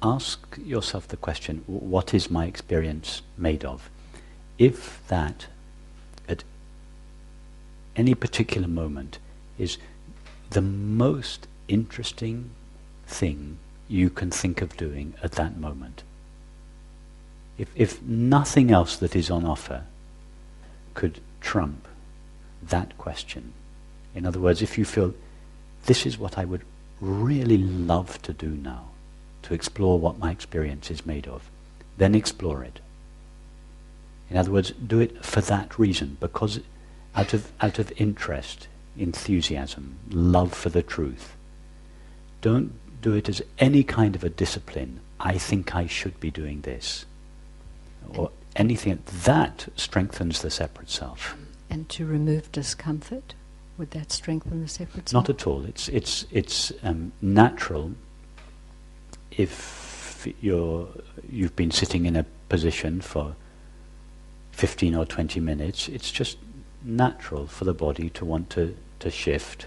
ask yourself the question, what is my experience made of? If that, at any particular moment, is the most interesting thing you can think of doing at that moment, if nothing else that is on offer could trump that question, in other words, if you feel, this is what I would really love to do now, to explore what my experience is made of, then explore it. In other words, do it for that reason, because out of interest, enthusiasm, love for the truth. Don't do it as any kind of a discipline. I think I should be doing this, or anything that strengthens the separate self. And to remove discomfort, would that strengthen the separate self? Not at all. It's natural. If you've been sitting in a position for 15 or 20 minutes, it's just natural for the body to want to shift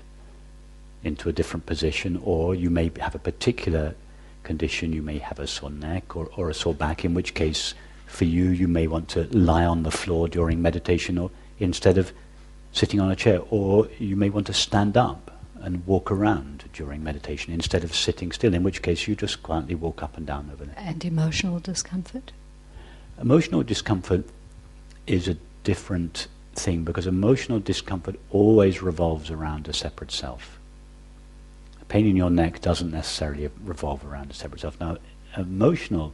into a different position, or you may have a particular condition, you may have a sore neck or a sore back, in which case for you may want to lie on the floor during meditation or instead of sitting on a chair, or you may want to stand up and walk around during meditation instead of sitting still, in which case you just quietly walk up and down over there. And emotional discomfort? Emotional discomfort is a different thing, because emotional discomfort always revolves around a separate self. Pain in your neck doesn't necessarily revolve around a separate self. Now, emotional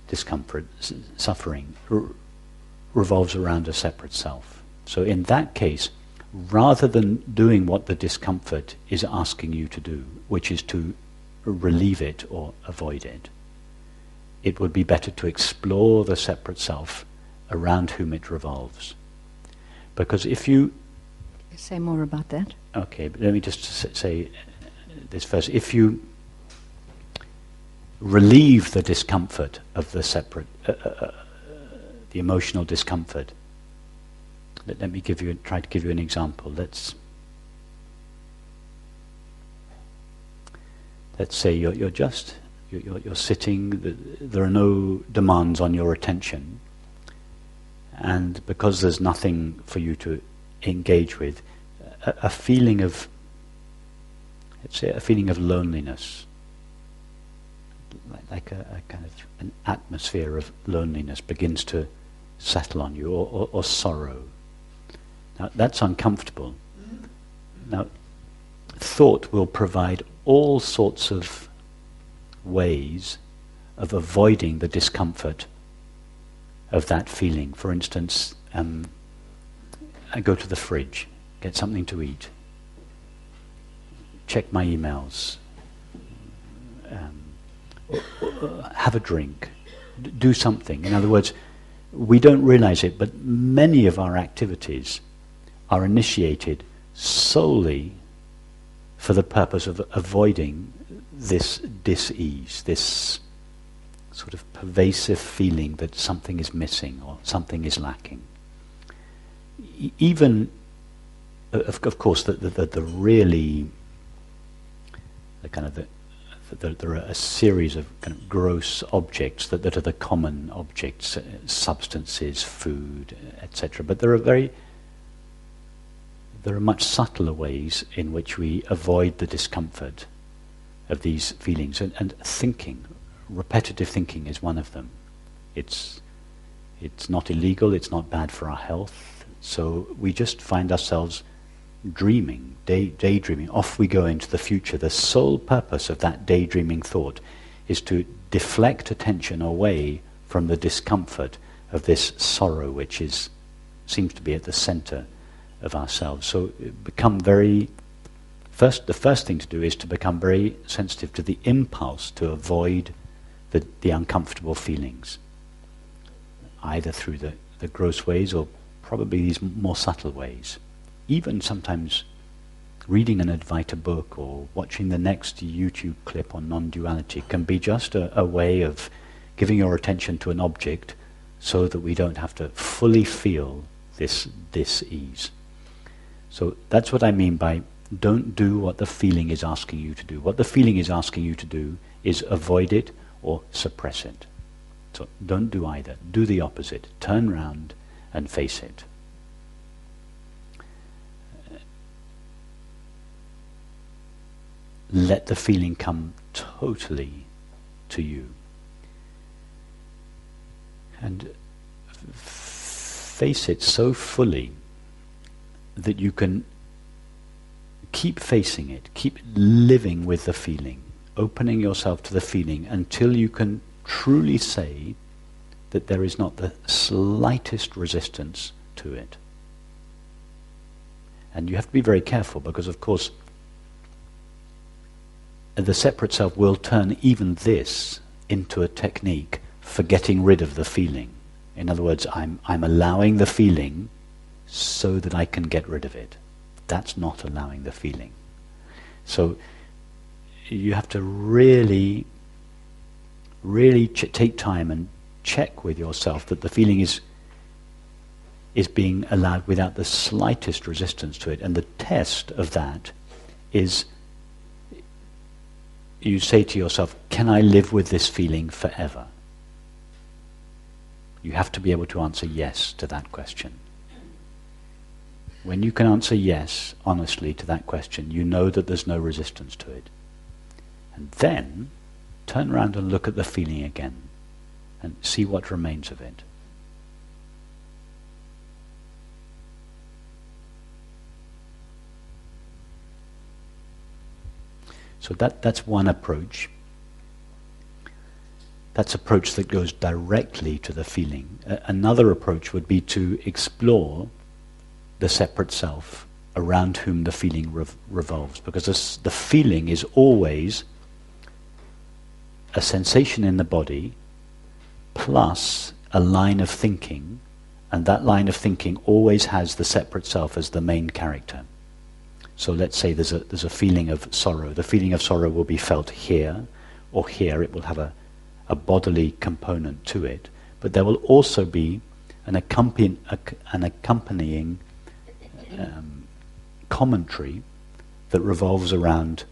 discomfort, suffering, revolves around a separate self. So in that case, rather than doing what the discomfort is asking you to do, which is to relieve it or avoid it, it would be better to explore the separate self around whom it revolves. Because if you... Say more about that. Okay, but let me just say this first. If you relieve the discomfort of the separate, the emotional discomfort, let me try to give you an example. Let's say you're sitting. There are no demands on your attention, and because there's nothing for you to engage with, a feeling of, let's say, a feeling of loneliness, like a kind of an atmosphere of loneliness begins to settle on you, or sorrow. Now, that's uncomfortable. Now, thought will provide all sorts of ways of avoiding the discomfort of that feeling. For instance, I go to the fridge, get something to eat, check my emails, have a drink, do something. In other words, we don't realize it, but many of our activities are initiated solely for the purpose of avoiding this dis-ease, this sort of pervasive feeling that something is missing or something is lacking. Even, of course, there are a series of kind of gross objects that are the common objects, substances, food, etc. But there are much subtler ways in which we avoid the discomfort of these feelings, and thinking, repetitive thinking, is one of them. It's not illegal, it's not bad for our health, so we just find ourselves dreaming, daydreaming. Off we go into the future. The sole purpose of that daydreaming thought is to deflect attention away from the discomfort of this sorrow, which seems to be at the center of ourselves. So the first thing to do is to become very sensitive to the impulse to avoid the uncomfortable feelings, either through the gross ways or probably these more subtle ways. Even sometimes reading an Advaita book or watching the next YouTube clip on non-duality can be just a way of giving your attention to an object so that we don't have to fully feel this dis-ease. So that's what I mean by Don't do what the feeling is asking you to do. What the feeling is asking you to do is avoid it or suppress it. So don't do either. Do the opposite. Turn round and face it. Let the feeling come totally to you. And face it so fully that you can keep facing it, keep living with the feeling, opening yourself to the feeling until you can truly say that there is not the slightest resistance to it. And you have to be very careful because, of course, the separate self will turn even this into a technique for getting rid of the feeling. In other words, I'm allowing the feeling so that I can get rid of it. That's not allowing the feeling. So you have to really take time and check with yourself that the feeling is being allowed without the slightest resistance to it. And the test of that is you say to yourself, can I live with this feeling forever? You have to be able to answer yes to that question. When you can answer yes, honestly, to that question, you know that there's no resistance to it. And then, turn around and look at the feeling again and see what remains of it. So that's one approach. That's an approach that goes directly to the feeling. Another approach would be to explore the separate self around whom the feeling revolves, because the feeling is always a sensation in the body plus a line of thinking, and that line of thinking always has the separate self as the main character. So let's say there's a feeling of sorrow. The feeling of sorrow will be felt here or here. It will have a bodily component to it, but there will also be an accompanying commentary that revolves around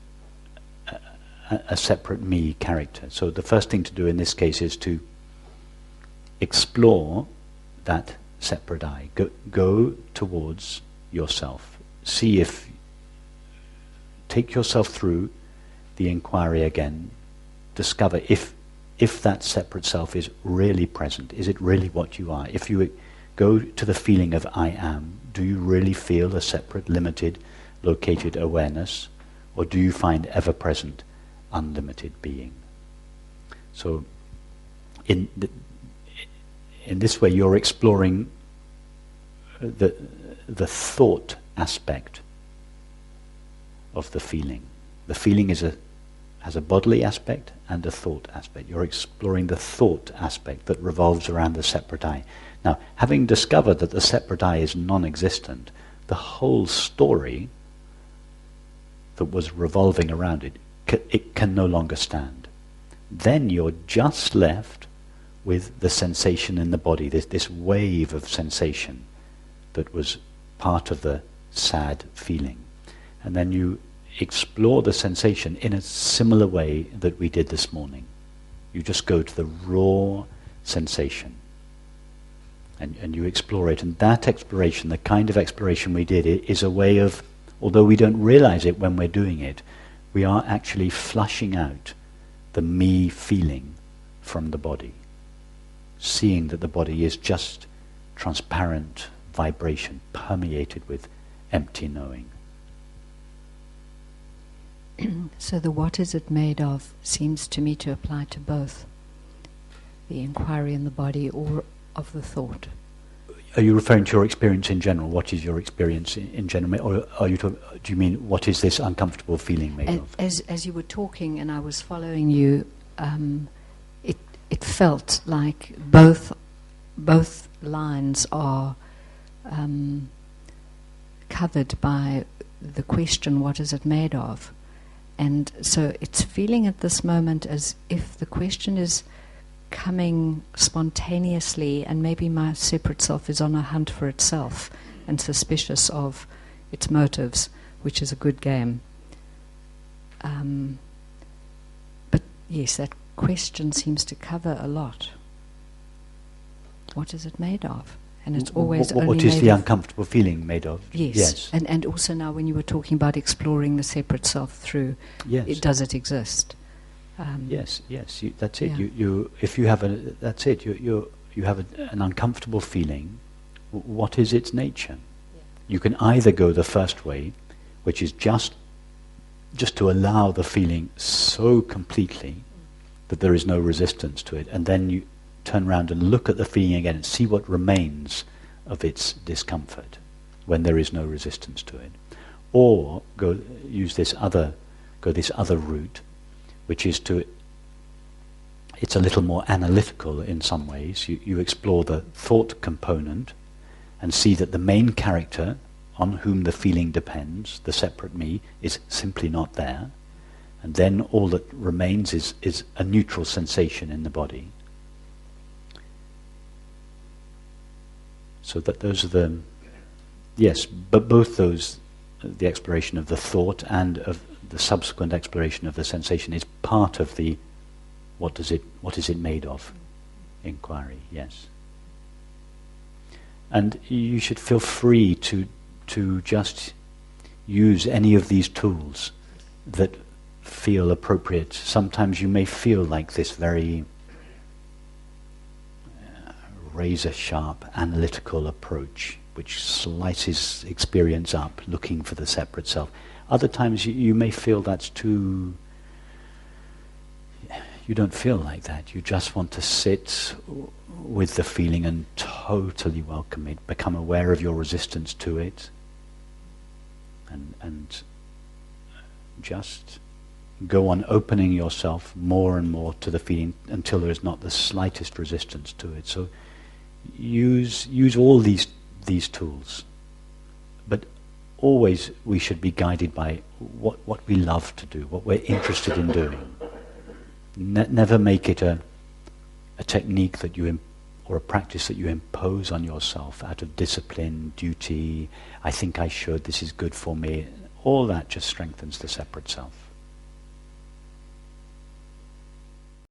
a separate me character. So the first thing to do in this case is to explore that separate I. Go towards yourself. Take yourself through the inquiry again. Discover if that separate self is really present. Is it really what you are? If you go to the feeling of I am, do you really feel a separate, limited, located awareness? Or do you find ever-present, unlimited being? So in this way you're exploring the thought aspect of the feeling. The feeling has a bodily aspect and a thought aspect. You're exploring the thought aspect that revolves around the separate I. Now, having discovered that the separate I is non-existent, the whole story that was revolving around it can no longer stand. Then you're just left with the sensation in the body, this wave of sensation that was part of the sad feeling. And then you explore the sensation in a similar way that we did this morning. You just go to the raw sensation and you explore it. And that exploration, the kind of exploration we did, is a way of, although we don't realize it when we're doing it, we are actually flushing out the me feeling from the body, seeing that the body is just transparent vibration permeated with empty knowing. So the what is it made of seems to me to apply to both the inquiry in the body or of the thought. Are you referring to your experience in general? What is your experience in general? Or are you do you mean what is this uncomfortable feeling made of? As you were talking and I was following you, it felt like both lines are covered by the question, what is it made of? And so it's feeling at this moment as if the question is coming spontaneously, and maybe my separate self is on a hunt for itself and suspicious of its motives. which is a good game. But yes, that question seems to cover a lot. What is it made of? And it's always only what is made the of uncomfortable feeling made of? Yes. And also now when you were talking about exploring the separate self through, does it exist? Yes. That's it. Yeah. You if you have that's it. You have an uncomfortable feeling. What is its nature? Yeah. You can either go the first way, which is just to allow the feeling so completely that there is no resistance to it, and then you turn around and look at the feeling again and see what remains of its discomfort when there is no resistance to it. Or go this other route, which is it's a little more analytical in some ways. You explore the thought component and see that the main character on whom the feeling depends, the separate me, is simply not there. And then all that remains is a neutral sensation in the body. So that those are but both those, the exploration of the thought and of the subsequent exploration of the sensation, is part of the what is it made of inquiry, yes. And you should feel free to just use any of these tools that feel appropriate. Sometimes you may feel like this very razor-sharp analytical approach which slices experience up, looking for the separate self. Other times you may feel that's too... You don't feel like that. You just want to sit with the feeling and totally welcome it, become aware of your resistance to it, and just go on opening yourself more and more to the feeling until there is not the slightest resistance to it. So use all these tools, but always we should be guided by what we love to do, what we're interested in doing. Never make it a technique that or a practice that you impose on yourself out of discipline, duty, I think I should, this is good for me. All that just strengthens the separate self.